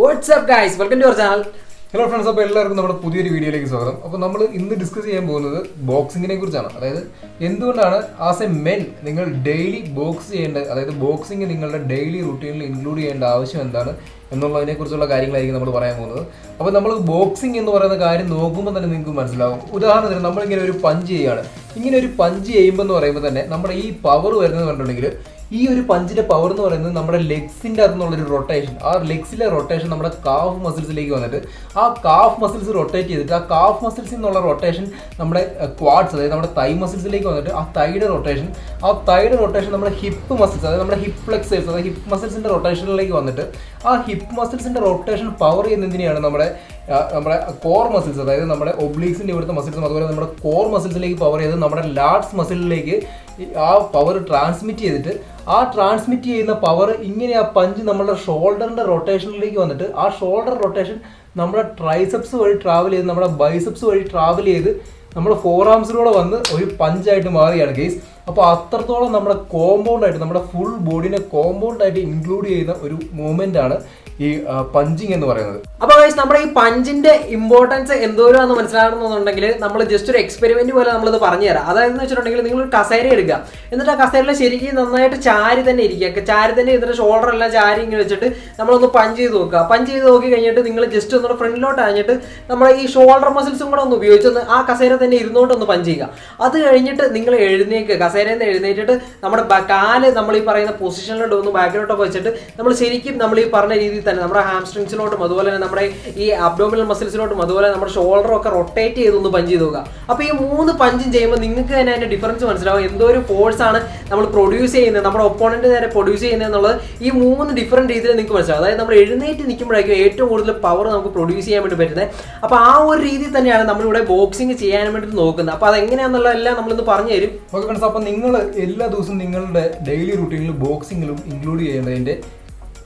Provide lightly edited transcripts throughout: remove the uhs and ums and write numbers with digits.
What's up guys? Welcome to our channel. Hello friends, അപ്പോൾ എല്ലാവർക്കും നമ്മുടെ പുതിയൊരു വീഡിയോയിലേക്ക് സ്വാഗതം. അപ്പോൾ നമ്മൾ ഇന്ന് ഡിസ്കസ് ചെയ്യാൻ പോകുന്നത് ബോക്സിങ്ങിനെ കുറിച്ചാണ്. അതായത് എന്തുകൊണ്ടാണ് ആസ് എ മെൻ നിങ്ങൾ ഡെയിലി ബോക്സ് ചെയ്യേണ്ടത്, അതായത് ബോക്സിങ് നിങ്ങളുടെ ഡെയിലി റുട്ടീനിൽ ഇൻക്ലൂഡ് ചെയ്യേണ്ട ആവശ്യം എന്താണ് എന്നുള്ളതിനെ കുറിച്ചുള്ള കാര്യങ്ങളായിരിക്കും നമ്മൾ പറയാൻ പോകുന്നത്. അപ്പോൾ നമ്മൾ ബോക്സിങ് എന്ന് പറയുന്ന കാര്യം നോക്കുമ്പോൾ തന്നെ നിങ്ങൾക്ക് മനസ്സിലാവും. ഉദാഹരണത്തിന് നമ്മളിങ്ങനെ ഒരു പഞ്ച് ചെയ്യുകയാണ്. ഇങ്ങനെ ഒരു പഞ്ച് ചെയ്യുമ്പോൾ എന്ന് പറയുമ്പോൾ തന്നെ നമ്മുടെ ഈ പവർ വരുന്നത് കണ്ടിട്ടുണ്ടെങ്കിൽ ഈ ഒരു പഞ്ചിന്റെ പവർ എന്ന് പറയുന്നത് നമ്മുടെ ലെഗ്സിന്റെ അകത്തുനിന്നുള്ളൊരു റൊട്ടേഷൻ, ആ ലെഗ്സിലെ റൊട്ടേഷൻ നമ്മുടെ കാഫ് മസിൽസിലേക്ക് വന്നിട്ട് ആ കാഫ് മസിൽസ് റൊട്ടേറ്റ് ചെയ്തിട്ട് ആ കാഫ് മസിൽസിൽ നിന്നുള്ള റൊട്ടേഷൻ നമ്മുടെ ക്വാഡ്സ്, അതായത് നമ്മുടെ തൈ മസിൽസിലേക്ക് വന്നിട്ട് ആ തൈയുടെ റൊട്ടേഷൻ നമ്മുടെ ഹിപ്പ് മസിൽസ്, അതായത് നമ്മുടെ ഹിപ്പ് ഫ്ലെക്സേഴ്സ്, അതായത് ഹിപ്പ് മസിൽസിന്റെ റൊട്ടേഷനിലേക്ക് വന്നിട്ട് ആ ഹിപ്പ് മസിൽസിന്റെ റൊട്ടേഷൻ പവർ ചെയ്യുന്നതിനെയാണ് നമ്മുടെ കോർ മസിൽസ്, അതായത് നമ്മുടെ ഒബ്ലീക്സിന്റെ ഇവിടുത്തെ മസിൽസും അതുപോലെ നമ്മുടെ കോർ മസിൽസിലേക്ക് പവർ ചെയ്ത് നമ്മുടെ ലാറ്റ്സ് മസിലിലേക്ക് ആ പവർ ട്രാൻസ്മിറ്റ് ചെയ്തിട്ട് ആ ട്രാൻസ്മിറ്റ് ചെയ്യുന്ന പവർ ഇങ്ങനെ ആ പഞ്ച് നമ്മുടെ ഷോൾഡറിന്റെ റൊട്ടേഷനിലേക്ക് വന്നിട്ട് ആ ഷോൾഡർ റൊട്ടേഷൻ നമ്മുടെ ട്രൈസെപ്സ് വഴി ട്രാവൽ ചെയ്ത് നമ്മുടെ ബൈസെപ്സ് വഴി ട്രാവൽ ചെയ്ത് നമ്മുടെ ഫോർ ആംസിലൂടെ വന്ന് ഒരു പഞ്ചായിട്ട് മാറുകയാണ് കേസ്. അപ്പോൾ അത്രത്തോളം നമ്മുടെ കോമ്പൗണ്ടായിട്ട് നമ്മുടെ ഫുൾ ബോഡിനെ കോമ്പൗണ്ടായിട്ട് ഇൻക്ലൂഡ് ചെയ്യുന്ന ഒരു മൂവ്മെന്റ് ആണ് ഈ പഞ്ചിങ് എന്ന് പറയുന്നത്. അപ്പോൾ ഗൈസ്, നമ്മുടെ ഈ പഞ്ചിന്റെ ഇമ്പോർട്ടൻസ് എന്തോരാന്ന് മനസ്സിലാക്കണമെന്നുണ്ടെങ്കിൽ നമ്മൾ ജസ്റ്റ് ഒരു എക്സ്പെരിമെന്റ് പോലെ നമ്മളിത് പറഞ്ഞുതരാം. അതായത് എന്ന് വെച്ചിട്ടുണ്ടെങ്കിൽ നിങ്ങൾ ഒരു കസേര എടുക്കുക, എന്നിട്ട് ആ കസേരയിൽ ശരിക്കും നന്നായിട്ട് ചാരി തന്നെ ഇരിക്കുക. ചാരി തന്നെ ഇതിന്റെ ഷോൾഡർ എല്ലാം ചാരി ഇങ്ങനെ വെച്ചിട്ട് നമ്മളൊന്ന് പഞ്ച് ചെയ്ത് നോക്കുക. പഞ്ച് ചെയ്ത് നോക്കി കഴിഞ്ഞിട്ട് നിങ്ങൾ ജസ്റ്റ് ഒന്നുകൂടെ ഫ്രണ്ടിലോട്ട് അഞ്ഞിട്ട് നമ്മുടെ ഈ ഷോൾഡർ മസിൽസും കൂടെ ഒന്ന് ഉപയോഗിച്ചൊന്ന് ആ കസേര തന്നെ ഇരുന്നോട്ടൊന്ന് പഞ്ച് ചെയ്യുക. അത് കഴിഞ്ഞിട്ട് നിങ്ങൾ എഴുന്നേക്ക്, കസേരയിൽ നിന്ന് എഴുന്നേറ്റിട്ട് നമ്മുടെ കാല് നമ്മൾ ഈ പറയുന്ന പൊസിഷനിലോട്ട് ഒന്ന് ബാക്കിലോട്ടൊക്കെ വെച്ചിട്ട് നമ്മൾ ശരിക്കും നമ്മൾ ഈ പറഞ്ഞ രീതിയിൽ തന്നെ നമ്മുടെ ഹാംസ്ട്രിങ്സിലോട്ടും അതുപോലെ തന്നെ നമ്മുടെ ഈ അബ്ഡോമിനൽ മസിൽസിലോട്ടും അതുപോലെ നമ്മുടെ ഷോൾഡറും ഒക്കെ റൊട്ടേറ്റ് ചെയ്തൊന്ന് പഞ്ച് ചെയ്ത് നോക്കുക. അപ്പോൾ ഈ 3 പഞ്ചും ചെയ്യുമ്പോൾ നിങ്ങൾക്ക് തന്നെ അതിന്റെ ഡിഫറൻസ് മനസ്സിലാവും. എന്തോ ഒരു ഫോഴ്സ് ആണ് നമ്മൾ പ്രൊഡ്യൂസ് ചെയ്യുന്നത്, നമ്മുടെ ഒപ്പോണന്റ് നേരെ പ്രൊഡ്യൂസ് ചെയ്യുന്നത് എന്നുള്ളത് ഈ 3 ഡിഫറെന്റ് രീതിയിൽ നിങ്ങൾക്ക് മനസ്സിലാവും. അതായത് നമ്മൾ എഴുന്നേറ്റ് നിൽക്കുമ്പോഴേക്കും ഏറ്റവും കൂടുതൽ പവർ നമുക്ക് പ്രൊഡ്യൂസ് ചെയ്യാൻ വേണ്ടി പറ്റുന്നത്. അപ്പോൾ ആ ഒരു രീതിയിൽ തന്നെയാണ് നമ്മളിവിടെ ബോക്സിങ് ചെയ്യാൻ വേണ്ടി നോക്കുന്നത്. അപ്പോൾ അതെങ്ങനെയാണെന്നുള്ളതെല്ലാം നമ്മളിന്ന് പറഞ്ഞു തരും. ഓക്കെ ഫ്രണ്ട്സ്, അപ്പോൾ നിങ്ങൾ എല്ലാ ദിവസവും നിങ്ങളുടെ ഡെയിലി റൂട്ടീനിൽ ബോക്സിങ്ങിലും ഇൻക്ലൂഡ് ചെയ്യേണ്ടതിൻ്റെ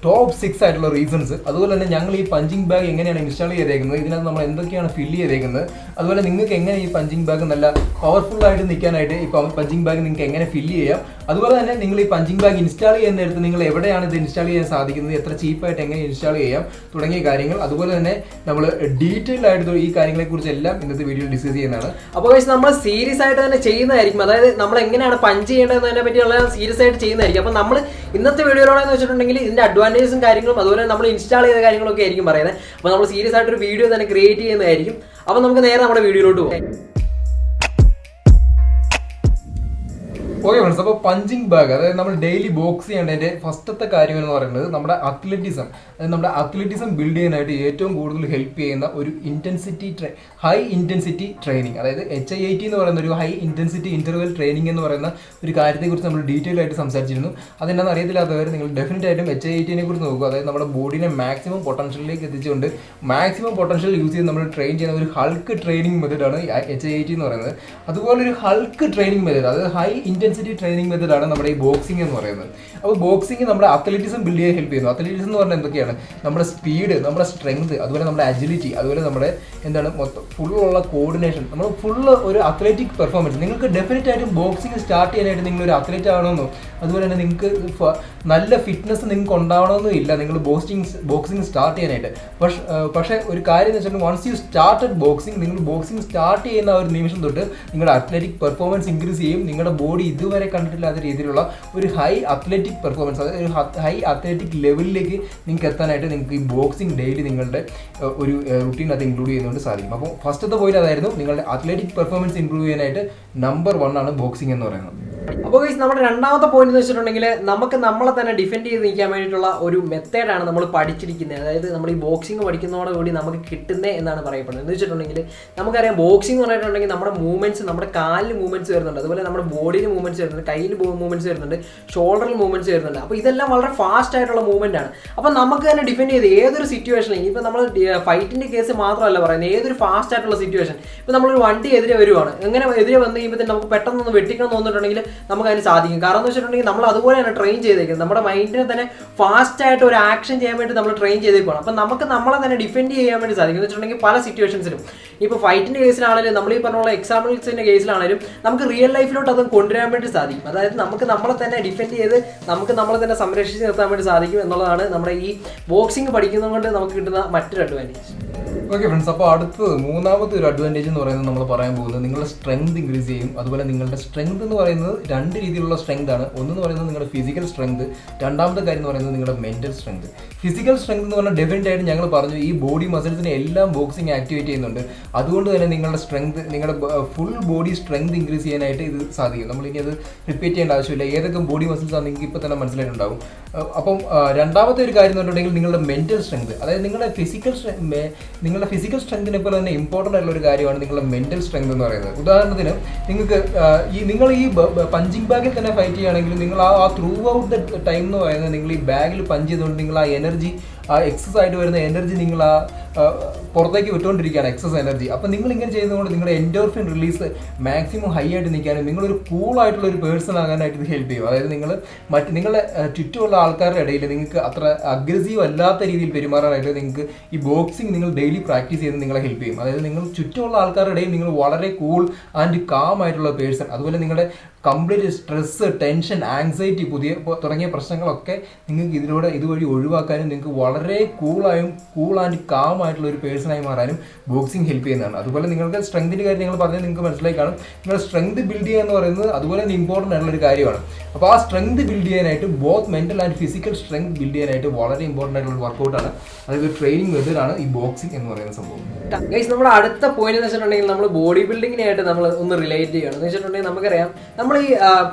ടോപ്പ് 6 ആയിട്ടുള്ള റീസൺസ്, അതുപോലെ തന്നെ ഞങ്ങൾ ഈ പഞ്ചിങ് ബാഗ് എങ്ങനെയാണ് ഇൻസ്റ്റാൾ ചെയ്തേക്കുന്നത്, ഇതിനകത്ത് നമ്മൾ എന്തൊക്കെയാണ് ഫില്ല് ചെയ്തേക്കുന്നത്, അതുപോലെ നിങ്ങൾക്ക് എങ്ങനെ ഈ പഞ്ചിങ് ബാഗ് നല്ല പവർഫുൾ ആയിട്ട് നിൽക്കാനായിട്ട് ഈ പഞ്ചിങ് ബാഗ് നിങ്ങൾക്ക് എങ്ങനെ ഫില്ല് ചെയ്യാം, അതുപോലെ തന്നെ നിങ്ങൾ ഈ പഞ്ചിങ് ബാഗ് ഇൻസ്റ്റാൾ ചെയ്യുന്ന നേരത്ത് നിങ്ങൾ എവിടെയാണ് ഇത് ഇൻസ്റ്റാൾ ചെയ്യാൻ സാധിക്കുന്നത്, എത്ര ചീപ്പായിട്ട് എങ്ങനെ ഇൻസ്റ്റാൾ ചെയ്യാം തുടങ്ങിയ കാര്യങ്ങൾ, അതുപോലെ തന്നെ നമ്മൾ ഡീറ്റെയിൽ ആയിട്ട് ഈ കാര്യങ്ങളെക്കുറിച്ച് എല്ലാം ഇന്നത്തെ വീഡിയോയിൽ ഡിസ്കസ് ചെയ്യുന്നതാണ്. അപ്പോൾ നമ്മൾ സീരിയസ് ആയിട്ട് തന്നെ ചെയ്യുന്നതായിരിക്കും. അതായത് നമ്മൾ എങ്ങനെയാണ് പഞ്ച് ചെയ്യേണ്ടതിനെ പറ്റിയുള്ള സീരിയസ് ആയിട്ട് ചെയ്യുന്നതായിരിക്കും. അപ്പോൾ നമ്മൾ ഇന്നത്തെ വീഡിയോയിലൂടെ വെച്ചിട്ടുണ്ടെങ്കിൽ ഇതിന്റെ അഡ്വാൻറ്റേജസും കാര്യങ്ങളും അതുപോലെ നമ്മൾ ഇൻസ്റ്റാൾ ചെയ്ത കാര്യങ്ങളൊക്കെ ആയിരിക്കും പറയുന്നത്. അപ്പോൾ നമ്മൾ സീരിയസ് ആയിട്ടൊരു വീഡിയോ തന്നെ ക്രിയേറ്റ് ചെയ്യുന്നതായിരിക്കും. അപ്പോൾ നമുക്ക് നേരെ നമ്മുടെ വീഡിയോയിലോട്ട് പോകാം. ഓക്കെ ഫ്രണ്ട്സ്, അപ്പോൾ പഞ്ചിങ് ബാഗ്, അതായത് നമ്മൾ ഡെയിലി ബോക്സ് ചെയ്യേണ്ടതിൻ്റെ ഫസ്റ്റത്തെ കാര്യം എന്ന് പറയുന്നത് നമ്മുടെ അത്ലറ്റിസം, അതായത് നമ്മുടെ അത്ലറ്റിസം ബിൽഡ് ചെയ്യാനായിട്ട് ഏറ്റവും കൂടുതൽ ഹെൽപ്പ് ചെയ്യുന്ന ഒരു ഹൈ ഇൻറ്റൻസിറ്റി ട്രെയിനിങ്, അതായത് HIIT എന്ന് പറയുന്ന ഒരു ഹൈ ഇൻറ്റൻസിറ്റി ഇൻ്റർവെൽ ട്രെയിനിങ് എന്ന് പറയുന്ന ഒരു കാര്യത്തെക്കുറിച്ച് നമ്മൾ ഡീറ്റെയിൽ ആയിട്ട് സംസാരിച്ചിരുന്നു. അതെന്താണെന്ന് അറിയത്തില്ലാത്തവർ നിങ്ങൾ ഡെഫിനറ്റ് ആയിട്ടും HIIT കുറിച്ച് നോക്കുക. അതായത് നമ്മുടെ ബോഡിനെ മാക്സിമം പൊട്ടൻഷ്യലിലേക്ക് എത്തിച്ചുകൊണ്ട് മാക്സിമം പൊട്ടൻഷ്യൽ യൂസ് ചെയ്ത് നമ്മൾ ട്രെയിൻ ചെയ്യുന്ന ഒരു ഹൾക്ക് ട്രെയിനിങ് മെത്തേഡാണ് HIIT എന്ന് പറയുന്നത്. അതുപോലെ ഒരു ഹൾക്ക് ട്രെയിനിങ് മെത്തേഡ്, അതായത് ഹൈ ഇൻറ്റൻസിറ്റി ട്രെയിനിങ് മെത്തേഡാണ് നമ്മുടെ ഈ ബോക്സിംഗ് എന്ന് പറയുന്നത്. അപ്പോൾ ബോക്സിംഗ് നമ്മുടെ അത്ലറ്റിസം ബിൽഡ് ചെയ്യാൻ ഹെൽപ്പ് ചെയ്യുന്നു. അത്ലറ്റിസം എന്ന് പറഞ്ഞാൽ എന്തൊക്കെയാണ്? നമ്മുടെ സ്പീഡ്, നമ്മുടെ സ്ട്രെങ്ത്, അതുപോലെ നമ്മുടെ അജിലിറ്റി, അതുപോലെ നമ്മുടെ മൊത്തം ഫുള്ളുള്ള കോർഡിനേഷൻ, നമ്മൾ ഫുള്ള് ഒരു അത്ലറ്റിക് പെർഫോമൻസ്. നിങ്ങൾക്ക് ഡെഫിനറ്റ് ആയിട്ടും ബോക്സിംഗ് സ്റ്റാർട്ട് ചെയ്യാനായിട്ട് നിങ്ങളൊരു അത്ലറ്റ് ആവണമെന്നോ അതുപോലെ തന്നെ നിങ്ങൾക്ക് നല്ല ഫിറ്റ്നസ് നിങ്ങൾക്ക് ഉണ്ടാവണമെന്നും ഇല്ല നിങ്ങൾ ബോക്സിംഗ് സ്റ്റാർട്ട് ചെയ്യാനായിട്ട്. പക്ഷേ ഒരു കാര്യം എന്ന് വെച്ചിട്ടുണ്ടെങ്കിൽ വൺസ് യു സ്റ്റാർട്ടഡ് ബോക്സിംഗ്, നിങ്ങൾ ബോക്സിംഗ് സ്റ്റാർട്ട് ചെയ്യുന്ന ഒരു നിമിഷം തൊട്ട് നിങ്ങളുടെ അത്ലറ്റിക് പെർഫോമൻസ് ഇൻക്രീസ് ചെയ്യും. നിങ്ങളുടെ ബോഡി ഇതുവരെ കണ്ടിട്ടില്ലാത്ത രീതിയിലുള്ള ഒരു ഹൈ അത്ലറ്റിക് പെർഫോമൻസ്, അതായത് ഒരു ഹൈ അത്ലറ്റിക് ലെവലിലേക്ക് നിങ്ങൾക്ക് എത്താനായിട്ട് നിങ്ങൾക്ക് ഈ ബോക്സിംഗ് ഡെയിലി നിങ്ങളുടെ ഒരു റുട്ടീനകത്ത് ഇൻക്ലൂഡ് ചെയ്യുന്നതുകൊണ്ട് സാധിക്കും. അപ്പോൾ ഫസ്റ്റത്തെ പോയിന്റ് അതായിരുന്നു, നിങ്ങളുടെ അത്ലറ്റിക് പെർഫോമൻസ് ഇംപ്രൂവ് ചെയ്യാനായിട്ട് നമ്പർ 1 ആണ് ബോക്സിംഗ് എന്ന് പറയുന്നത്. അപ്പോൾ നമ്മുടെ രണ്ടാമത്തെ പോയിന്റ് എന്ന് വെച്ചിട്ടുണ്ടെങ്കിൽ നമുക്ക് നമ്മളെ തന്നെ ഡിഫെൻഡ് ചെയ്ത് നിൽക്കാൻ വേണ്ടിയിട്ടുള്ള ഒരു മെത്തേഡാണ് നമ്മൾ പഠിച്ചിരിക്കുന്നത്. അതായത് നമ്മൾ ഈ ബോക്സിംഗ് പഠിക്കുന്നതോടുകൂടി നമുക്ക് കിട്ടുന്നത് എന്നാണ് പറയപ്പെടുന്നത്. എന്ന് വെച്ചിട്ടുണ്ടെങ്കിൽ നമുക്കറിയാം ബോക്സിംഗ് എന്ന് പറഞ്ഞിട്ടുണ്ടെങ്കിൽ നമ്മുടെ മൂവ്മെന്റ്സ്, നമ്മുടെ കാലിൽ മൂവ്മെന്റ്സ് വരുന്നുണ്ട്, അതുപോലെ നമ്മുടെ ബോഡിയിൽ മൂവ്മെന്റ്സ് വരുന്നുണ്ട്, കയ്യിൽ മൂവ്മെന്റ്സ് വരുന്നുണ്ട്, ഷോൾഡറിൽ മൂവ്മെന്റ്സ് വരുന്നുണ്ട്. അപ്പോൾ ഇതെല്ലാം വളരെ ഫാസ്റ്റ് ആയിട്ടുള്ള മൂവ്മെന്റ് ആണ്. അപ്പോൾ നമുക്ക് തന്നെ ഡിഫെൻഡ് ചെയ്ത് ഏതൊരു സിറ്റുവേഷനിൽ, ഇപ്പോൾ നമ്മൾ ഫൈറ്റിന്റെ കേസ് മാത്രമല്ല പറയുന്നത്, ഏതൊരു ഫാസ്റ്റ് ആയിട്ടുള്ള സിറ്റുവേഷൻ, ഇപ്പോൾ നമ്മളൊരു വണ്ടി എതിരെ വരുവാണ്, എങ്ങനെ എതിരെ വന്നു കഴിയുമ്പോൾ നമുക്ക് പെട്ടെന്ന് വെട്ടിക്കണം തോന്നിട്ടുണ്ടെങ്കിൽ നമുക്ക് അതിന് സാധിക്കും. കാരണം എന്ന് വെച്ചിട്ടുണ്ടെങ്കിൽ നമ്മൾ അതുപോലെയാണ് ട്രെയിൻ ചെയ്തേക്കുന്നത്. നമ്മുടെ മൈൻഡിനെ തന്നെ ഫാസ്റ്റായിട്ട് ഒരു ആക്ഷൻ ചെയ്യാൻ വേണ്ടി നമ്മൾ ട്രെയിൻ ചെയ്തേക്കുകയാണ്. അപ്പം നമുക്ക് നമ്മളെ തന്നെ ഡിഫെൻഡ് ചെയ്യാൻ വേണ്ടി സാധിക്കും. എന്ന് വെച്ചിട്ടുണ്ടെങ്കിൽ പല സിറ്റുവേഷൻസിലും ഇപ്പോൾ ഫൈറ്റിൻ്റെ കേസിലാണെങ്കിലും നമ്മൾ ഈ പറഞ്ഞ എക്സാമ്പിൾസിൻ്റെ കേസിലാണെങ്കിലും നമുക്ക് റിയൽ ലൈഫിലോട്ട് അത് കൊണ്ടുവരാൻ വേണ്ടി സാധിക്കും. അതായത് നമുക്ക് നമ്മളെ തന്നെ ഡിഫെൻഡ് ചെയ്ത് നമുക്ക് നമ്മളെ തന്നെ സംരക്ഷിച്ച് നിർത്താൻ വേണ്ടി സാധിക്കും എന്നുള്ളതാണ് നമ്മുടെ ഈ ബോക്സിംഗ് പഠിക്കുന്നത് കൊണ്ട് നമുക്ക് കിട്ടുന്ന മറ്റൊരു അഡ്വാൻറ്റേജ്. ഓക്കെ ഫ്രണ്ട്സ്, അപ്പോൾ അടുത്തത് മൂന്നാമത്തെ ഒരു അഡ്വാൻറ്റേജ് എന്ന് പറയുന്നത് നമ്മൾ പറയാൻ പോകുന്നത് നിങ്ങളുടെ സ്ട്രെങ്ത് ഇൻക്രീസ് ചെയ്യും. അതുപോലെ നിങ്ങളുടെ സ്ട്രെങ്ത് എന്ന് പറയുന്നത് രണ്ട് രീതിയിലുള്ള സ്ട്രെങ്ത് ആണ്. ഒന്നെന്ന് പറയുന്നത് നിങ്ങളുടെ ഫിസിക്കൽ സ്ട്രെങ്ത്, രണ്ടാമത്തെ കാര്യം എന്ന് പറയുന്നത് നിങ്ങളുടെ മെന്റൽ സ്ട്രെങ്ത്. ഫിസിക്കൽ സ്ട്രെങ്ത് എന്ന് പറഞ്ഞാൽ ഡെഫിനറ്റ് ആയിട്ട് ഞങ്ങൾ പറഞ്ഞു ഈ ബോഡി മസിൽസിനെ എല്ലാം ബോക്സിംഗ് ആക്ടിവേറ്റ് ചെയ്യുന്നുണ്ട്. അതുകൊണ്ട് തന്നെ നിങ്ങളുടെ സ്ട്രെങ്ത്, നിങ്ങളുടെ ഫുൾ ബോഡി സ്ട്രെങ്ത് ഇൻക്രീസ് ചെയ്യാനായിട്ട് ഇത് സാധിക്കും. നമ്മളിനി അത് റിപ്പീറ്റ് ചെയ്യേണ്ട ആവശ്യമില്ല. ഏതൊക്കെ ബോഡി മസിൽസ് ആണ് നിങ്ങൾക്ക് ഇപ്പോൾ തന്നെ മനസ്സിലായിട്ടുണ്ടാവും. അപ്പം രണ്ടാമത്തെ ഒരു കാര്യം എന്ന് പറഞ്ഞിട്ടുണ്ടെങ്കിൽ നിങ്ങളുടെ മെന്റൽ സ്ട്രെങ്ത്, അതായത് നിങ്ങളുടെ ഫിസിക്കൽ സ്ട്രെങ്തിനെ പോലെ തന്നെ ഇമ്പോർട്ടൻ്റ് ആയിട്ടുള്ള ഒരു കാര്യമാണ് നിങ്ങളുടെ മെന്റൽ സ്ട്രെങ്ത് എന്ന് പറയുന്നത്. ഉദാഹരണത്തിന് നിങ്ങൾക്ക് നിങ്ങൾ ഈ പഞ്ചിങ് ബാഗിൽ തന്നെ ഫൈറ്റ് ചെയ്യുകയാണെങ്കിൽ നിങ്ങൾ ആ ത്രൂ ഔട്ട് ദ ടൈം എന്ന് പറയുന്നത് നിങ്ങൾ ഈ ബാഗിൽ പഞ്ച് ചെയ്തുകൊണ്ട് നിങ്ങൾ ആ എനർജി, ആ എക്സസ് ആയിട്ട് വരുന്ന എനർജി നിങ്ങൾ പുറത്തേക്ക് വിട്ടുകൊണ്ടിരിക്കുകയാണ്, എക്സസ് എനർജി. അപ്പം നിങ്ങൾ ഇങ്ങനെ ചെയ്യുന്നതുകൊണ്ട് നിങ്ങളുടെ എൻഡോർഫിൻ റിലീസ് മാക്സിമം ഹൈ ആയിട്ട് നിൽക്കാനും നിങ്ങളൊരു കൂളായിട്ടുള്ള ഒരു പേഴ്സൺ ആകാനായിട്ട് ഇത് ഹെൽപ്പ് ചെയ്യും. അതായത് നിങ്ങളുടെ ചുറ്റുമുള്ള ആൾക്കാരുടെ ഇടയിൽ നിങ്ങൾക്ക് അത്ര അഗ്രസീവ് അല്ലാത്ത രീതിയിൽ പെരുമാറാനായിട്ട് നിങ്ങൾക്ക് ഈ ബോക്സിംഗ് നിങ്ങൾ ഡെയിലി പ്രാക്ടീസ് ചെയ്ത് നിങ്ങളെ ഹെൽപ്പ് ചെയ്യും. അതായത് നിങ്ങൾ ചുറ്റുമുള്ള ആൾക്കാരുടെ ഇടയിൽ നിങ്ങൾ വളരെ കൂൾ ആൻഡ് കാം ആയിട്ടുള്ള പേഴ്സൺ, അതുപോലെ നിങ്ങളുടെ കംപ്ലീറ്റ് സ്ട്രെസ്, ടെൻഷൻ, ആങ്സൈറ്റി തുടങ്ങിയ പ്രശ്നങ്ങളൊക്കെ നിങ്ങൾക്ക് ഇതുവഴി ഒഴിവാക്കാനും നിങ്ങൾക്ക് വളരെ കൂൾ ആൻഡ് കാം ആയിട്ടുള്ള ഒരു പേഴ്സണായി മാറാനും ബോക്സിംഗ് ഹെൽപ്പ് ചെയ്യുന്നതാണ്. അതുപോലെ നിങ്ങൾക്ക് സ്ട്രെങ്തിൻ്റെ കാര്യം നിങ്ങൾ പറഞ്ഞാൽ നിങ്ങൾക്ക് മനസ്സിലായി കാണും. നിങ്ങളുടെ സ്ട്രെങ്ത് ബിൽഡ് ചെയ്യുക എന്ന് പറയുന്നത് അതുപോലെ തന്നെ ഇമ്പോർട്ടൻ്റ് ആയിട്ടുള്ള ഒരു കാര്യമാണ്. അപ്പോൾ ആ സ്ട്രെങ്ത് ബിൽഡ് ചെയ്യാനായിട്ട് both mental and physical strength build ചെയ്യാനായിട്ട് വളരെ ഇമ്പോർട്ടൻ്റ് ആയിട്ടുള്ള ഒരു വർക്കൗട്ടാണ്, അതായത് ട്രെയിനിങ് മെത്തേഡാണ് ഈ ബോക്സിംഗ് എന്ന് പറയുന്ന സംഭവം. ഗൈസ്, നമ്മുടെ അടുത്ത പോയിന്റ് എന്ന് വെച്ചിട്ടുണ്ടെങ്കിൽ നമ്മൾ ബോഡി ബിൽഡിങ്ങിനായിട്ട് നമ്മൾ ഒന്ന് റിലേറ്റ് ചെയ്യുകയാണ്. എന്ന് വെച്ചിട്ടുണ്ടെങ്കിൽ നമുക്കറിയാം നമ്മൾ ഈ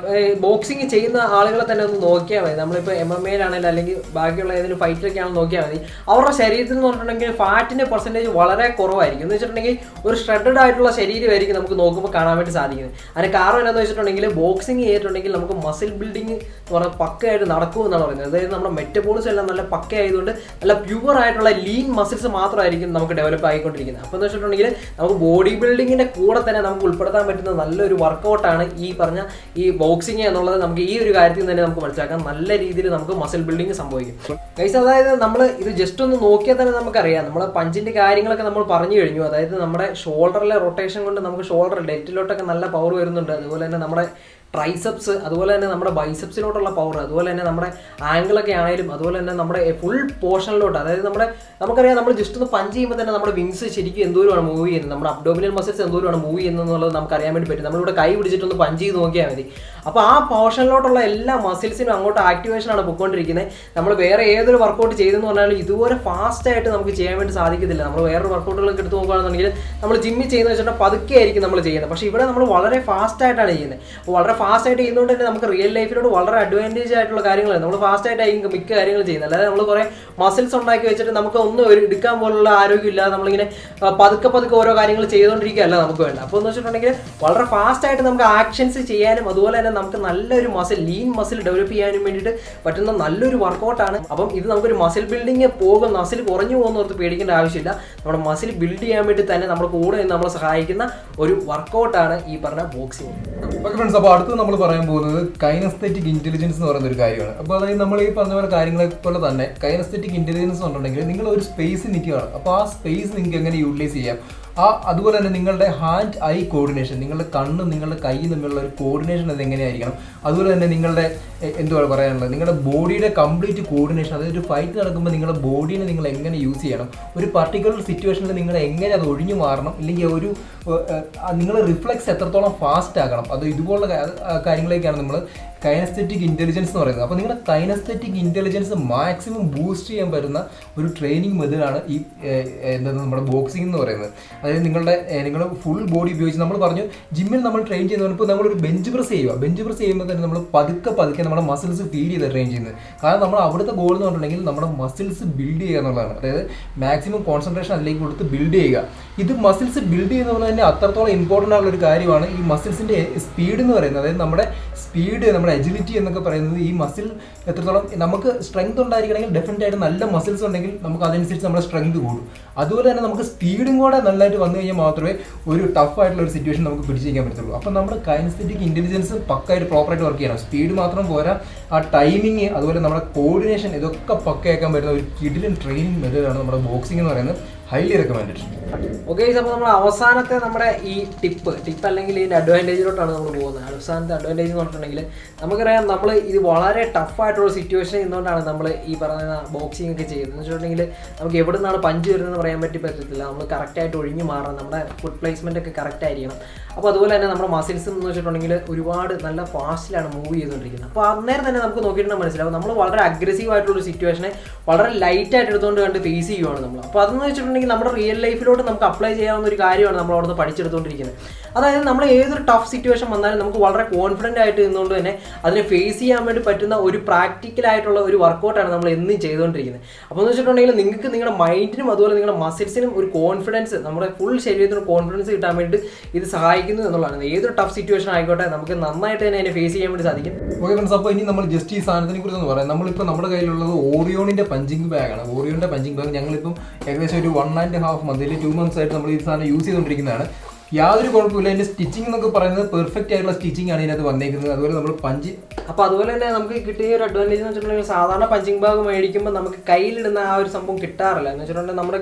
ബോക്സിംഗ് ചെയ്യുന്ന ആളുകളെ തന്നെ ഒന്ന് നോക്കിയാൽ മതി. നമ്മളിപ്പോൾ MMA ആണെങ്കിലും അല്ലെങ്കിൽ ബാക്കിയുള്ള ഏതെങ്കിലും ഫൈറ്റിലൊക്കെ ആണെന്ന് നോക്കിയാൽ മതി. അവരുടെ ശരീരത്തിൽ എന്ന് പറഞ്ഞിട്ടുണ്ടെങ്കിൽ ഫാറ്റിൻ്റെ പെർസെൻറ്റേജ് വളരെ കുറവായിരിക്കും. എന്ന് വെച്ചിട്ടുണ്ടെങ്കിൽ ഒരു ഷ്രെഡഡ് ആയിട്ടുള്ള ശരീരമായിരിക്കും നമുക്ക് നോക്കുമ്പോൾ കാണാൻ വേണ്ടി സാധിക്കുന്നത്. അതിന് കാരണം എന്താണെന്ന് വെച്ചിട്ടുണ്ടെങ്കിൽ ബോക്സിംഗ് ചെയ്തിട്ടുണ്ടെങ്കിൽ നമുക്ക് മസിൽ ബിൽഡിങ് എന്ന് പറഞ്ഞാൽ പക്കയായിട്ട് നടക്കുമെന്നാണ് പറയുന്നത്. അതായത് നമ്മുടെ മെറ്റബോളിസം എല്ലാം നല്ല പക്ക ആയതുകൊണ്ട് നല്ല പ്യുവർ ആയിട്ടുള്ള ലീൻ മസിൽസ് മാത്രമായിരിക്കും നമുക്ക് ഡെവലപ്പ് ആയിക്കൊണ്ടിരിക്കുന്നത്. അപ്പോൾ എന്ന് വെച്ചിട്ടുണ്ടെങ്കിൽ നമുക്ക് ബോഡി ബിൽഡിങ്ങിൻ്റെ കൂടെ തന്നെ നമുക്ക് ഉൾപ്പെടുത്താൻ പറ്റുന്ന നല്ലൊരു വർക്കൗട്ടാണ് ഈ പറഞ്ഞ ഈ ബോക്സിംഗ് എന്നുള്ളത്. നമുക്ക് ഈ ഒരു കാര്യത്തിൽ തന്നെ നമുക്ക് മനസ്സിലാക്കാം നല്ല രീതിയിൽ നമുക്ക് മസിൽ ബിൽഡിംഗ് സംഭവിക്കും. ഗൈസ്, അതായത് നമ്മൾ ഇത് ജസ്റ്റ് ഒന്ന് നോക്കിയാൽ തന്നെ നമുക്കറിയാം. നമ്മൾ പഞ്ചിൻ്റെ കാര്യങ്ങളൊക്കെ നമ്മൾ പറഞ്ഞു കഴിഞ്ഞു. അതായത് നമ്മുടെ ഷോൾഡറിലെ റൊട്ടേഷൻ കൊണ്ട് നമുക്ക് ഷോൾഡർ ഡെൽറ്റിലോട്ടൊക്കെ നല്ല പവർ വരുന്നുണ്ട്. അതുപോലെ തന്നെ നമ്മുടെ ട്രൈസെപ്സ്, അതുപോലെ തന്നെ നമ്മുടെ ബൈസെപ്സിലോട്ടുള്ള പവർ, അതുപോലെ തന്നെ നമ്മുടെ ആംഗിളൊക്കെ ആണെങ്കിലും, അതുപോലെ തന്നെ നമ്മുടെ ഫുൾ പോർഷനിലോട്ട്, അതായത് നമുക്കറിയാം നമ്മൾ ജസ്റ്റ് ഒന്ന് പഞ്ച് ചെയ്യുമ്പോൾ തന്നെ നമ്മുടെ വിങ്സ് ശരിക്കും എന്തോരമാണ് മൂവ് ചെയ്യുന്നത്, നമ്മുടെ അബ്ഡോമിനൽ മസിൽസ് എന്തോരമാണ് മൂവ് ചെയ്യുന്നത് എന്നുള്ളത് നമുക്ക് അറിയാൻ വേണ്ടി പറ്റും. നമ്മളിവിടെ കൈ പിടിച്ചിട്ടൊന്ന് പഞ്ച് ചെയ്ത് നോക്കിയാൽ മതി. അപ്പോൾ ആ പോർഷനിലോട്ടുള്ള എല്ലാ മസിൽസിനും അങ്ങോട്ട് ആക്ടിവേഷനാണ് പൊയ്ക്കൊണ്ടിരിക്കുന്നത്. നമ്മൾ വേറെ ഏതൊരു വർക്കൗട്ട് ചെയ്തെന്ന് പറഞ്ഞാലും ഇതുപോലെ ഫാസ്റ്റായിട്ട് നമുക്ക് ചെയ്യാൻ വേണ്ടി സാധിക്കത്തില്ല. നമ്മൾ വേറൊരു വർക്കൗട്ടുകളൊക്കെ എടുത്ത് നോക്കുകയാണെന്നുണ്ടെങ്കിൽ നമ്മൾ ജിമ്മിൽ ചെയ്യുന്നത് വെച്ചിട്ട് പതുക്കെ ആയിരിക്കും നമ്മൾ ചെയ്യുന്നത്. പക്ഷേ ഇവിടെ നമ്മൾ വളരെ ഫാസ്റ്റായിട്ടാണ് ചെയ്യുന്നത്. അപ്പോൾ വളരെ ഫാസ്റ്റായിട്ട് ചെയ്യുന്നതുകൊണ്ട് തന്നെ നമുക്ക് റിയൽ ലൈഫിലോട്ട് വളരെ അഡ്വാൻറ്റേജ് ആയിട്ടുള്ള കാര്യങ്ങളാണ്. നമ്മൾ ഫാസ്റ്റായിട്ടായിരിക്കും മിക്ക കാര്യങ്ങൾ ചെയ്യുന്നത്. അല്ലാതെ നമ്മൾ കുറേ മസിൽസ് ഉണ്ടാക്കി വെച്ചിട്ട് നമുക്ക് ഒന്നും എടുക്കാൻ പോലുള്ള ആരോഗ്യമില്ല, നമ്മളിങ്ങനെ പതുക്കെ ഓരോ കാര്യങ്ങൾ ചെയ്തുകൊണ്ടിരിക്കുകയല്ല നമുക്ക് വേണ്ട. അപ്പോൾ എന്ന് വെച്ചിട്ടുണ്ടെങ്കിൽ വളരെ ഫാസ്റ്റായിട്ട് നമുക്ക് ആക്ഷൻസ് ചെയ്യാനും അതുപോലെ തന്നെ നമുക്ക് നല്ലൊരു ലീൻ മസിൽ ഡെവലപ്പ് ചെയ്യാനും വേണ്ടിയിട്ട് പറ്റുന്ന നല്ലൊരു വർക്കൗട്ടാണ്. അപ്പം ഇത് നമുക്കൊരു മസിൽ ബിൽഡിങ് മസിൽ കുറഞ്ഞു പോകുന്നവർക്ക് പേടിക്കേണ്ട ആവശ്യമില്ല. നമ്മുടെ മസിൽ ബിൽഡ് ചെയ്യാൻ വേണ്ടി തന്നെ നമ്മുടെ കൂടെ നിന്ന് നമ്മളെ സഹായിക്കുന്ന ഒരു വർക്കൗട്ടാണ് ഈ പറഞ്ഞ ബോക്സിംഗ്. ഓക്കെ ഫ്രണ്ട്സ്, അപ്പോൾ അടുത്ത് നമ്മൾ പറയാൻ പോകുന്നത് കൈനസ്തെറ്റിക് ഇന്റലിജൻസ് എന്ന് പറയുന്ന ഒരു കാര്യമാണ്. അപ്പോൾ അതായത് നമ്മൾ ഈ പറഞ്ഞ പോലെ കാര്യങ്ങളെ പോലെ തന്നെ കൈനസ്തെറ്റിക് ഇന്റലിജൻസ് എന്നുണ്ടെങ്കിൽ നിങ്ങൾ ഒരു സ്പേസ് നിൽക്കുകയാണ്. അപ്പോൾ ആ സ്പേസ് നിങ്ങൾക്ക് എങ്ങനെ യൂട്ടിലൈസ് ചെയ്യാം, അതുപോലെ തന്നെ നിങ്ങളുടെ ഹാൻഡ് ഐ കോർഡിനേഷൻ, നിങ്ങളുടെ കണ്ണും നിങ്ങളുടെ കൈയും തമ്മിലുള്ള ഒരു കോർഡിനേഷൻ അത് എങ്ങനെയായിരിക്കണം, അതുപോലെ തന്നെ നിങ്ങളുടെ എന്തുവാ പറയാനുള്ളത്, നിങ്ങളുടെ ബോഡിയുടെ കംപ്ലീറ്റ് കോർഡിനേഷൻ, അതായത് ഒരു ഫൈറ്റ് നടക്കുമ്പോൾ നിങ്ങളുടെ ബോഡീനെ നിങ്ങൾ എങ്ങനെ യൂസ് ചെയ്യണം, ഒരു പർട്ടിക്കുലർ സിറ്റുവേഷനിൽ നിങ്ങൾ എങ്ങനെ അത് ഒഴിഞ്ഞു മാറണം, ഇല്ലെങ്കിൽ നിങ്ങളുടെ റിഫ്ലെക്സ് എത്രത്തോളം ഫാസ്റ്റ് ആക്കണം, അത് ഇതുപോലുള്ള കാര്യങ്ങളിലേക്കാണ് നമ്മൾ കൈനസ്തെറ്റിക് ഇൻ്റലിജൻസ് എന്ന് പറയുന്നത്. അപ്പോൾ നിങ്ങളുടെ കൈനസ്തെറ്റിക് ഇൻ്റലിജൻസ് മാക്സിമം ബൂസ്റ്റ് ചെയ്യാൻ പറ്റുന്ന ഒരു ട്രെയിനിങ് മെത്തേഡാണ് ഈ നമ്മുടെ ബോക്സിംഗ് എന്ന് പറയുന്നത്. അതായത് നിങ്ങൾ ഫുൾ ബോഡി ഉപയോഗിച്ച് നമ്മൾ പറഞ്ഞു ജിമ്മിൽ നമ്മൾ ട്രെയിൻ ചെയ്യുന്ന ഇപ്പോൾ നമ്മളൊരു ബെഞ്ച് പ്രസ് ചെയ്യുമ്പോൾ തന്നെ നമ്മൾ പതുക്കെ നമ്മുടെ മസിൽസ് ഫീൽ ചെയ്ത് ട്രെയിൻ ചെയ്യുന്നത്. കാരണം നമ്മൾ അവിടുത്തെ ഗോൾ എന്ന് പറഞ്ഞിട്ടുണ്ടെങ്കിൽ നമ്മുടെ മസിൽസ് ബിൽഡ് ചെയ്യുക എന്നുള്ളതാണ്. അതായത് മാക്സിമം കോൺസെൻട്രേഷൻ അതിലേക്ക് കൊടുത്ത് ബിൽഡ് ചെയ്യുക. ഇത് മസിൽസ് ബിൽഡ് ചെയ്യുന്നത് തന്നെ അത്രത്തോളം ഇമ്പോർട്ടൻ്റ് ആയിട്ടുള്ള ഒരു കാര്യമാണ്. ഈ മസിൽസിൻ്റെ സ്പീഡ് എന്ന് പറയുന്നത്, അതായത് നമ്മുടെ സ്പീഡ്, നമ്മുടെ എജിലിറ്റി എന്നൊക്കെ പറയുന്നത് ഈ മസിൽ എത്രത്തോളം നമുക്ക് സ്ട്രെങ്ത് ഉണ്ടായിരിക്കണമെങ്കിൽ ഡെഫിനറ്റ് ആയിട്ട് നല്ല മസിൽസ് ഉണ്ടെങ്കിൽ നമുക്ക് അതനുസരിച്ച് നമ്മുടെ സ്ട്രെങ്ത് കൂടും. അതുപോലെ തന്നെ നമുക്ക് സ്പീഡും കൂടെ നല്ലതായിട്ട് വന്നു കഴിഞ്ഞാൽ മാത്രമേ ഒരു ടഫ് ആയിട്ടുള്ള ഒരു സിറ്റുവേഷൻ നമുക്ക് പിടിച്ചിരിക്കാൻ പറ്റത്തുള്ളൂ. അപ്പം നമ്മുടെ കൈനസ്തെറ്റിക് ഇൻ്റലിജൻസ് പക്കായിട്ട് പ്രോപ്പറായിട്ട് വർക്ക് ചെയ്യണം. സ്പീഡ് മാത്രം പോരാ, ആ ടൈമിങ്, അതുപോലെ നമ്മുടെ കോർഡിനേഷൻ, ഇതൊക്കെ പക്കയാക്കാൻ പറ്റുന്ന ഒരു കിഡിലൻ ട്രെയിനിങ് മെത്തേഡാണ് നമ്മുടെ ബോക്സിംഗ് എന്ന് പറയുന്നത്. Highly recommended. ഓക്കെ, അപ്പോൾ നമ്മൾ അവസാനത്തെ നമ്മുടെ ഈ ടിപ്പ് അല്ലെങ്കിൽ ഇതിൻ്റെ അഡ്വാൻറ്റേജിലോട്ടാണ് നമ്മൾ പോകുന്നത്. അവസാനത്തെ അഡ്വാൻറ്റേജ് എന്ന് പറഞ്ഞിട്ടുണ്ടെങ്കിൽ നമുക്കറിയാം, നമ്മൾ ഇത് വളരെ ടഫായിട്ടുള്ള സിറ്റുവേഷൻ ഇന്നുകൊണ്ടാണ് നമ്മൾ ഈ പറയുന്ന ബോക്സിംഗ് ഒക്കെ ചെയ്യുന്നത്. എന്ന് വെച്ചിട്ടുണ്ടെങ്കിൽ നമുക്ക് എവിടെ നിന്നാണ് പഞ്ച് വരുന്നതെന്ന് പറയാൻ പറ്റത്തില്ല. നമ്മൾ കറക്റ്റായിട്ട് ഒഴിഞ്ഞു മാറണം, നമ്മുടെ ഫുഡ് പ്ലേസ്മെൻ്റ് ഒക്കെ കറക്റ്റ് ആയിരിക്കണം. അപ്പോൾ അതുപോലെ തന്നെ നമ്മുടെ മസിൽസ് എന്ന് വെച്ചിട്ടുണ്ടെങ്കിൽ ഒരുപാട് നല്ല ഫാസ്റ്റിലാണ് മൂവ് ചെയ്തുകൊണ്ടിരിക്കുന്നത്. അപ്പോൾ അന്നേരം തന്നെ നമുക്ക് നോക്കിയിട്ടുണ്ടെങ്കിൽ മനസ്സിലാവും നമ്മൾ വളരെ അഗ്രസീവ് ആയിട്ടുള്ള സിറ്റുവേഷനെ വളരെ ലൈറ്റായിട്ട് എടുത്തുകൊണ്ട് കണ്ട് ഫേസ് ചെയ്യുവാണ് നമ്മൾ. അപ്പോൾ അതെന്ന് വെച്ചിട്ടുണ്ടെങ്കിൽ നമ്മുടെ റിയൽ ലൈഫിലോട്ട് നമുക്ക് അപ്ലൈ ചെയ്യാവുന്ന ഒരു കാര്യമാണ് നമ്മൾ അവിടുന്ന് പഠിച്ചെടുത്തുകൊണ്ടിരിക്കുന്നത്. അതായത് നമ്മൾ ഏതൊരു ടഫ് സിറ്റുവേഷൻ വന്നാലും നമുക്ക് വളരെ കോൺഫിഡൻ്റ് ആയിട്ട് നിന്നുകൊണ്ട് തന്നെ അതിനെ ഫേസ് ചെയ്യാൻ വേണ്ടി പറ്റുന്ന ഒരു പ്രാക്ടിക്കലായിട്ടുള്ള ഒരു വർക്കൗട്ടാണ് നമ്മൾ എന്നും ചെയ്തുകൊണ്ടിരിക്കുന്നത്. അപ്പോൾ എന്ന് വെച്ചിട്ടുണ്ടെങ്കിൽ നിങ്ങൾക്ക് നിങ്ങളുടെ മൈൻഡിനും അതുപോലെ നിങ്ങളുടെ മസിൽസിനും ഒരു കോൺഫിഡൻസ്, നമ്മുടെ ഫുൾ ശരീരത്തിന് കോൺഫിഡൻസ് കിട്ടാൻ വേണ്ടി ഇത് സഹായിക്കുന്നു എന്നുള്ളതാണ്. ഏതൊരു ടഫ് സിറ്റുവേഷൻ ആയിക്കോട്ടെ നമുക്ക് നന്നായിട്ട് തന്നെ അതിനെ ഫേസ് ചെയ്യാൻ വേണ്ടി സാധിക്കും. ഓക്കെ ഫ്രണ്ട്സ്, അപ്പോൾ ഇനി നമ്മൾ ജസ്റ്റ് ഈ സാധനത്തിനെ കുറിച്ച് ഒന്ന് പറയാം. നമ്മളിപ്പോൾ നമ്മുടെ കയ്യിലുള്ളത് ഓറിയോണിൻ്റെ പഞ്ചിങ് ബാഗാണ്. ഓറിയോണിൻ്റെ പഞ്ചിങ് ബാഗ് ഞങ്ങളിപ്പം ഏകദേശം ഒരു 1.5 മന്ത് 2 months ആയിട്ട് നമ്മൾ ഈ സാധനം യൂസ് ചെയ്തുകൊണ്ടിരിക്കുന്നതാണ്. യാതൊരു കുഴപ്പമില്ല. അതിൻ്റെ സ്റ്റിച്ചിങ് എന്നൊക്കെ പറയുന്നത് പെർഫെക്റ്റ് ആയിട്ടുള്ള സ്റ്റിച്ചിങ് ആണ് ഇതിനകത്ത് വന്നേക്കുന്നത്. അതുപോലെ നമ്മൾ പഞ്ച്, അപ്പോൾ അതുപോലെ തന്നെ നമുക്ക് കിട്ടിയ ഒരു അഡ്വാൻറ്റേജ് എന്ന് വെച്ചിട്ടുണ്ടെങ്കിൽ സാധാരണ പഞ്ചിങ് ബാഗ് മേടിക്കുമ്പോൾ നമുക്ക് കയ്യിലിടുന്ന ആ ഒരു സംഭവം കിട്ടാറില്ല. എന്ന് വെച്ചിട്ടുണ്ടെങ്കിൽ നമ്മുടെ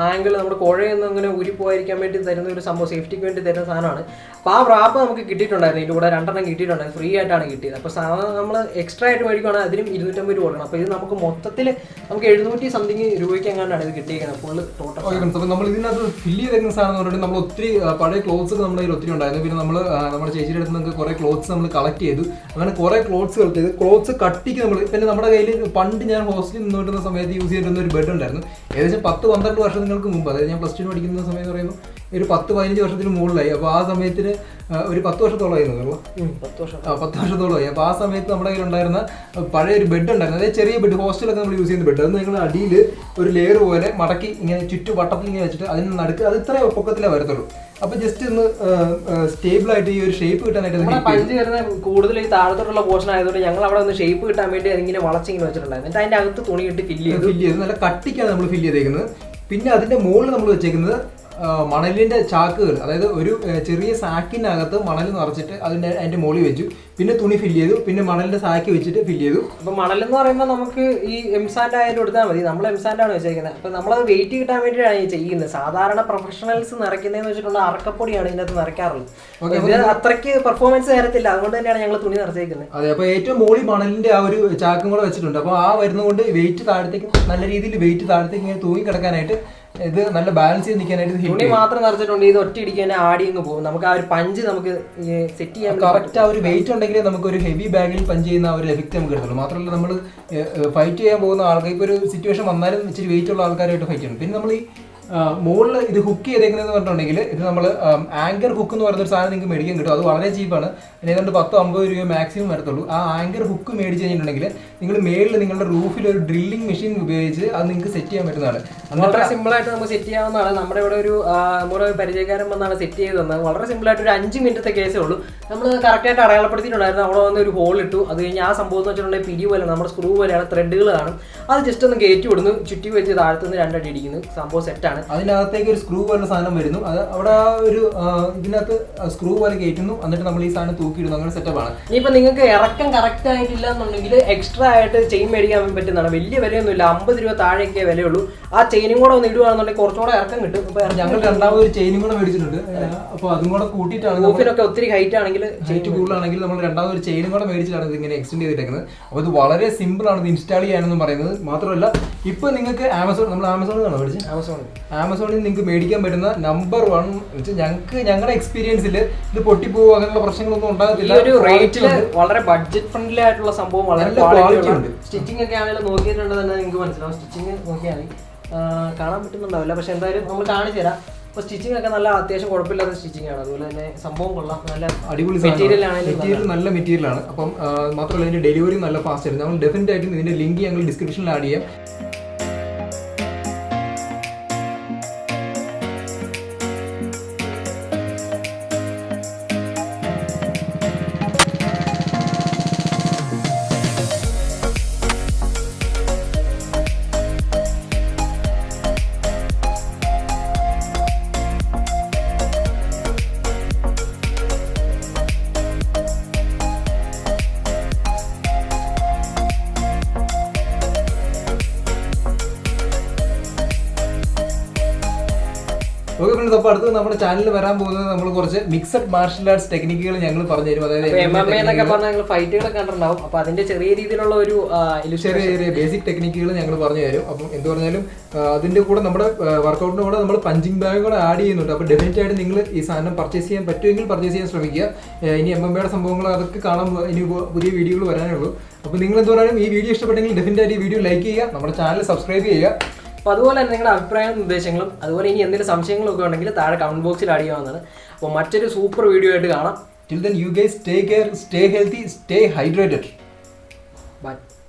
ആംഗിൾ, നമ്മുടെ കുഴയൊന്നും അങ്ങനെ ഊരിപ്പോയിരിക്കാൻ വേണ്ടി തരുന്ന ഒരു സംഭവം, സേഫ്റ്റിക്ക് വേണ്ടി തരുന്ന സാധനമാണ്. അപ്പോൾ ആ റാപ്പ് നമുക്ക് കിട്ടിയിട്ടുണ്ടായിരുന്നു. ഇതിൻ്റെ കൂടെ 2 കിട്ടിയിട്ടുണ്ടായിരുന്നു, ഫ്രീ ആയിട്ടാണ് കിട്ടിയത്. അപ്പോൾ സാധനം നമ്മൾ എക്സ്ട്രാ ആയിട്ട് മേടിക്കുകയാണെങ്കിൽ അതിനും 250 രൂപ കൊടുക്കണം. അപ്പോൾ ഇത് നമുക്ക് മൊത്തത്തിൽ നമുക്ക് 700 സംതിങ് രൂപയ്ക്ക് എങ്ങാണ്ടാണ് ഇത് കിട്ടിയിരിക്കുന്നത് ഫുള്ള് ടോട്ടൽ. അപ്പോൾ നമ്മൾ ഇതിനകത്ത് ഫില്ല് ചെയ്തേക്കുന്ന സാധനം എന്ന് പറഞ്ഞിട്ട് നമ്മൾ ഒത്തിരി പഴയ ക്ലോത്ത്സ് ഒക്കെ നമ്മുടെ കയ്യിൽ ഒത്തിരി ഉണ്ടായിരുന്നു. പിന്നെ നമ്മൾ നമ്മുടെ ചേച്ചിയുടെ അടുത്ത് നമുക്ക് കുറേ ക്ലോത്ത്സ് നമ്മൾ കളക്ട് ചെയ്തു. അങ്ങനെ കുറേ ക്ലോത്ത്സ് കളക്ട് ചെയ്ത് ക്ലോത്ത്സ് കട്ടിക്ക് നമ്മൾ, പിന്നെ നമ്മുടെ കയ്യിൽ പണ്ട് ഞാൻ ഹോസ്റ്റലിൽ നിന്നിട്ടുന്ന സമയത്ത് യൂസ് ചെയ്തിരുന്ന ഒരു ബെഡ് ഉണ്ടായിരുന്നു. ഏകദേശം 10-12 വർഷങ്ങൾക്ക് മുമ്പ്, അതായത് ഞാൻ +2 പഠിക്കുന്ന സമയം എന്ന് പറയുമ്പോൾ ഒരു 10-15 വർഷത്തിന് മുകളിലായി. അപ്പോൾ ആ സമയത്തിന് ഒരു 10 വർഷത്തോളമായി എന്നുള്ളൂ, 10 വർഷത്തോളമായി. അപ്പോൾ ആ സമയത്ത് നമ്മുടെ കയ്യിൽ ഉണ്ടായിരുന്ന പഴയ ഒരു ബെഡ് ഉണ്ടായിരുന്നു. അതായത് ചെറിയ ബെഡ്, ഹോസ്റ്റലൊക്കെ നമ്മൾ യൂസ് ചെയ്യുന്ന ബെഡ്. അത് നിങ്ങൾ അടിയിൽ ഒരു ലെയർ പോലെ മടക്കി ഇങ്ങനെ ചുറ്റും വട്ടത്തിൽ ഇങ്ങനെ വെച്ചിട്ട് അതിന് നടുക്ക് അത് ഇത്ര പൊക്കത്തിലേ വരത്തുള്ളൂ. അപ്പോൾ ജസ്റ്റ് ഒന്ന് സ്റ്റേബിൾ ആയിട്ട് ഈ ഒരു ഷേപ്പ് കിട്ടാനായിട്ട് പഞ്ച് വരുന്ന കൂടുതൽ ഈ താഴത്തോട്ടുള്ള പോർഷൻ ആയതുകൊണ്ട് ഞങ്ങൾ അവിടെ ഒന്ന് ഷേപ്പ് കിട്ടാൻ വേണ്ടി അതിങ്ങനെ വളച്ചിങ്ങനെ വെച്ചിട്ടുണ്ടായിരുന്നു. എന്നിട്ട് അതിൻ്റെ അകത്ത് തുണി ഇട്ട് ഫില്ല് ചെയ്ത് നല്ല കട്ടിക്കാണ് നമ്മൾ ഫില്ല് ചെയ്തേക്കുന്നത്. പിന്നെ അതിൻ്റെ മുകളിൽ നമ്മൾ വെച്ചേക്കുന്നത് മണലിൻ്റെ ചാക്കുകൾ, അതായത് ഒരു ചെറിയ സാക്കിനകത്ത് മണൽ നിറച്ചിട്ട് അതിൻ്റെ മുകളിൽ വെച്ചു. പിന്നെ തുണി ഫില്ല് ചെയ്തു. പിന്നെ മണലിൻ്റെ സാക്കി വെച്ചിട്ട് ഫില്ല് ചെയ്തു. അപ്പോൾ മണലെന്ന് പറയുമ്പോൾ നമുക്ക് ഈ എംസാൻഡ് ആയാലും എടുത്താൽ മതി. നമ്മൾ എംസാൻഡാണ് വെച്ചേക്കുന്നത്. അപ്പോൾ നമ്മളത് വെയിറ്റ് കിട്ടാൻ വേണ്ടിയിട്ടാണ് ഈ ചെയ്യുന്നത്. സാധാരണ പ്രൊഫഷണൽസ് നിറയ്ക്കുന്നതെന്ന് വെച്ചിട്ടുണ്ടെങ്കിൽ അറക്കപ്പൊടിയാണ് ഇതിനകത്ത് നിറയ്ക്കാറുള്ളത്. ഇത് അത്രയ്ക്ക് പെർഫോമൻസ് തരത്തില്ല, അതുകൊണ്ട് തന്നെയാണ് ഞങ്ങൾ തുണി നിറച്ചേക്കുന്നത്. അതെ, അപ്പോൾ ഏറ്റവും മുകളിൽ മണലിൻ്റെ ആ ഒരു ചാക്കും കൂടെ വെച്ചിട്ടുണ്ട്. അപ്പോൾ ആ വരുന്നതുകൊണ്ട് വെയിറ്റ് താഴത്തേക്ക്, നല്ല രീതിയിൽ വെയിറ്റ് താഴത്തേക്ക് ഇങ്ങനെ തൂങ്ങി കിടക്കാനായിട്ട്, ഇത് നല്ല ബാലൻസ് ചെയ്ത് നിൽക്കാനായിട്ട് തുണി മാത്രം നിറച്ചിട്ടുണ്ട്. ഇത് ഒറ്റ ഇടിക്കാൻ ആടി അങ്ങ് പോകും. നമുക്ക് ആ ഒരു പഞ്ച് നമുക്ക് സെറ്റ് ചെയ്യാൻ കറക്റ്റ് ആ ഒരു വെയിറ്റ് ഉണ്ടെങ്കിൽ നമുക്ക് ഒരു ഹെവി ബാഗിൽ പഞ്ച് ചെയ്യുന്ന ആ ഒരു എഫക്റ്റ് നമുക്ക് കിട്ടുള്ളൂ. മാത്രമല്ല നമ്മൾ ഫൈറ്റ് ചെയ്യാൻ പോകുന്ന ആൾക്കാർ, ഇപ്പോൾ ഒരു സിറ്റുവേഷൻ വന്നാലും ഇച്ചിരി വെയിറ്റ് ഉള്ള ആൾക്കാരായിട്ട് ഫൈറ്റ് ചെയ്യണം. പിന്നെ നമ്മൾ ഈ മുകളിൽ ഇത് ഹുക്ക് ചെയ്തേക്കുന്നതെന്ന് പറഞ്ഞിട്ടുണ്ടെങ്കിൽ ഇത് നമ്മൾ ആങ്കർ ഹുക്ക് എന്ന് പറയുന്ന ഒരു സാധനം നിങ്ങൾക്ക് മേടിക്കാൻ കിട്ടും. അത് വളരെ ചീപ്പാണ്. പിന്നെ ഏതാണ്ട് 10-50 രൂപ മാക്സിമം വരത്തുള്ളൂ. ആ ആങ്കർ ഹുക്ക് മേടിച്ച് കഴിഞ്ഞിട്ടുണ്ടെങ്കിൽ നിങ്ങൾ മേളിൽ നിങ്ങളുടെ റൂഫിൽ ഒരു ഡ്രില്ലിംഗ് മെഷീൻ ഉപയോഗിച്ച് അത് നിങ്ങൾക്ക് സെറ്റ് ചെയ്യാൻ പറ്റുന്നതാണ്. വളരെ സിമ്പിളായിട്ട് നമുക്ക് സെറ്റ് ചെയ്യാവുന്നതാണ്. നമ്മുടെ ഇവിടെ നമ്മുടെ പരിചയക്കാരൻ വന്നാണ് സെറ്റ് ചെയ്ത് തന്നത്. വളരെ സിമ്പിളായിട്ട് ഒരു 5 മിനിറ്റത്തെ കേസേ ഉള്ളൂ. നമ്മൾ കറക്റ്റായിട്ട് അടയാളപ്പെടുത്തിയിട്ടുണ്ടായിരുന്നു. അവിടെ വന്ന് ഒരു ഹോൾ ഇട്ടു. അത് കഴിഞ്ഞ് ആ സംഭവം എന്ന് വെച്ചിട്ടുണ്ടെങ്കിൽ പിരി പോലെ നമ്മുടെ സ്ക്രൂ പോലെയാണ്, ത്രെഡുകൾ കാണും. അത് ജസ്റ്റ് ഒന്ന് കയറ്റി വിടുന്നു, ചുറ്റി വെച്ച് താഴത്തുനിന്ന് 2 അടി അടിക്കുന്നു. സംഭവം സെറ്റാണ്. അതിനകത്തേക്ക് ഒരു സ്ക്രൂ പോലെ സാധനം വരുന്നു. അത് അവിടെ ഒരു ഇതിനകത്ത് സ്ക്രൂ പോലെ കയറ്റുന്നു. എന്നിട്ട് നമ്മൾ ഈ സാധനം തൂക്കിയിടുന്നു. അങ്ങനെ സെറ്റപ്പാണ്. ഇനിയിപ്പോൾ നിങ്ങൾക്ക് ഇറക്കം കറക്റ്റ് ആയിട്ടില്ല എന്നുണ്ടെങ്കിൽ എക്സ്ട്രാ ആയിട്ട് ചെയിൻ മേടിക്കാൻ പറ്റുന്നതാണ്. വലിയ വിലയൊന്നുമില്ല, 50 രൂപ താഴേക്കേ വിലയുള്ളൂ. ആ ചെയിനും കൂടെ ഒന്ന് ഇടുകയാണെന്നുണ്ടെങ്കിൽ കുറച്ചുകൂടെ ഇറക്കം കിട്ടും. അപ്പോൾ ഞങ്ങൾ രണ്ടാമത് ചെയിനും കൂടെ മേടിച്ചിട്ടുണ്ട്. അപ്പോൾ അതും കൂടെ കൂട്ടിയിട്ടാണ്, റൂഫിനൊക്കെ ഒത്തിരി ഹൈറ്റ് ആണെങ്കിൽ, ഹൈറ്റ് കൂടുതലാണെങ്കിൽ നമ്മൾ രണ്ടാമത് ഒരു ചെയിനും കൂടെ മേടിച്ചിട്ടാണ് ഇത് ഇങ്ങനെ എക്സ്റ്റെൻഡ് ചെയ്തിട്ടേക്കുന്നത്. അപ്പോൾ ഇത് വളരെ സിമ്പിളാണ് ഇത് ഇൻസ്റ്റാൾ ചെയ്യാനെന്നും പറയുന്നത്. മാത്രമല്ല ഇപ്പോൾ നിങ്ങൾക്ക് നമ്മൾ ആമസോണിൽ മേടിച്ചത്, ആമസോണിൽ നിങ്ങൾക്ക് മേടിക്കാൻ പറ്റുന്ന നമ്പർ 1 ഞങ്ങളുടെ എക്സ്പീരിയൻസിൽ ഇത് പൊട്ടിപ്പോകുക അങ്ങനെയുള്ള പ്രശ്നങ്ങളൊന്നും ഉണ്ടാകത്തില്ല. ഒരു റേറ്റിൽ വളരെ ബഡ്ജറ്റ് ഫ്രണ്ട്ലി ആയിട്ടുള്ള സംഭവം, വളരെ ക്വാളിറ്റി ഉണ്ട്. സ്റ്റിച്ചിങ് ഒക്കെ ആണെങ്കിലും നോക്കിയിട്ടുണ്ട് തന്നെ നിങ്ങൾക്ക് മനസ്സിലാവും. സ്റ്റിച്ചിങ് നോക്കിയാണെങ്കിൽ കാണാൻ പറ്റുന്നുണ്ടാവില്ല, പക്ഷെ എന്തായാലും നമ്മൾ കാണിച്ചു തരാം. അപ്പോൾ സ്റ്റിച്ചിങ് ഒക്കെ നല്ല അത്യാവശ്യം കുഴപ്പമില്ലാത്ത സ്റ്റിച്ചിങ് ആണ്. അതുപോലെ തന്നെ സംഭവം കൊള്ളാം, നല്ല അടിപൊളി മെറ്റീരിയൽ നല്ല മെറ്റീരിയലാണ്. അപ്പം മാത്രമല്ല ഇതിന്റെ ഡെലിവറി നല്ല ഫാസ്റ്റ് ആയിരുന്നു. നമ്മൾ ഡെഫിനറ്റ് ആയിട്ടും ഇതിന്റെ ലിങ്ക് ഞങ്ങൾ ഡിസ്ക്രിപ്ഷനിൽ ആഡ് ചെയ്യാം. ഫ്രണ്ട്സ്, അപ്പോൾ അടുത്ത് നമ്മുടെ ചാനലിൽ വരാൻ പോകുന്നത് നമ്മൾ കുറച്ച് മിക്സഡ് മാർഷൽ ആർട്സ് ടെക്നിക്കുകൾ ഞങ്ങൾ പറഞ്ഞു തരും. അതായത് ഫൈറ്റുകളൊക്കെ കണ്ടിട്ടുണ്ടാവും. അപ്പൊ അതിന്റെ ചെറിയ രീതിയിലുള്ള ഒരു ചെറിയ ബേസിക് ടെക്നിക്കുകൾ ഞങ്ങൾ പറഞ്ഞു തരും. അപ്പം എന്ത് പറഞ്ഞാലും അതിന്റെ കൂടെ നമ്മുടെ വർക്കൗട്ടിന്റെ കൂടെ നമ്മൾ പഞ്ചിങ് ബാഗ് കൂടെ ആഡ് ചെയ്യുന്നുണ്ട്. അപ്പോൾ ഡെഫിനറ്റ് ആയിട്ട് നിങ്ങൾ ഈ സാധനം പർച്ചേസ് ചെയ്യാൻ പറ്റുമെങ്കിൽ പർച്ചേസ് ചെയ്യാൻ ശ്രമിക്കുക. ഇനി MMA സംഭവങ്ങൾ അതൊക്കെ കാണാൻ ഇനി പുതിയ വീഡിയോകൾ വരാനേ ഉള്ളൂ. അപ്പോൾ നിങ്ങൾ എന്ത് പറയാനും ഈ വീഡിയോ ഇഷ്ടപ്പെട്ടെങ്കിൽ ഡെഫിനറ്റ് ആയിട്ട് ഈ വീഡിയോ ലൈക്ക് ചെയ്യുക, നമ്മുടെ ചാനൽ സബ്സ്ക്രൈബ് ചെയ്യുക. അപ്പോൾ അതുപോലെ തന്നെ നിങ്ങളുടെ അഭിപ്രായവും നിർദ്ദേശങ്ങളും അതുപോലെ ഇനി എന്തെങ്കിലും സംശയങ്ങളൊക്കെ ഉണ്ടെങ്കിൽ താഴെ കമന്റ് ബോക്സിൽ ആഡ് ചെയ്യാവുന്നതാണ്. അപ്പോൾ മറ്റൊരു സൂപ്പർ വീഡിയോ ആയിട്ട് കാണാം. Till then, you guys take care, stay healthy, stay hydrated.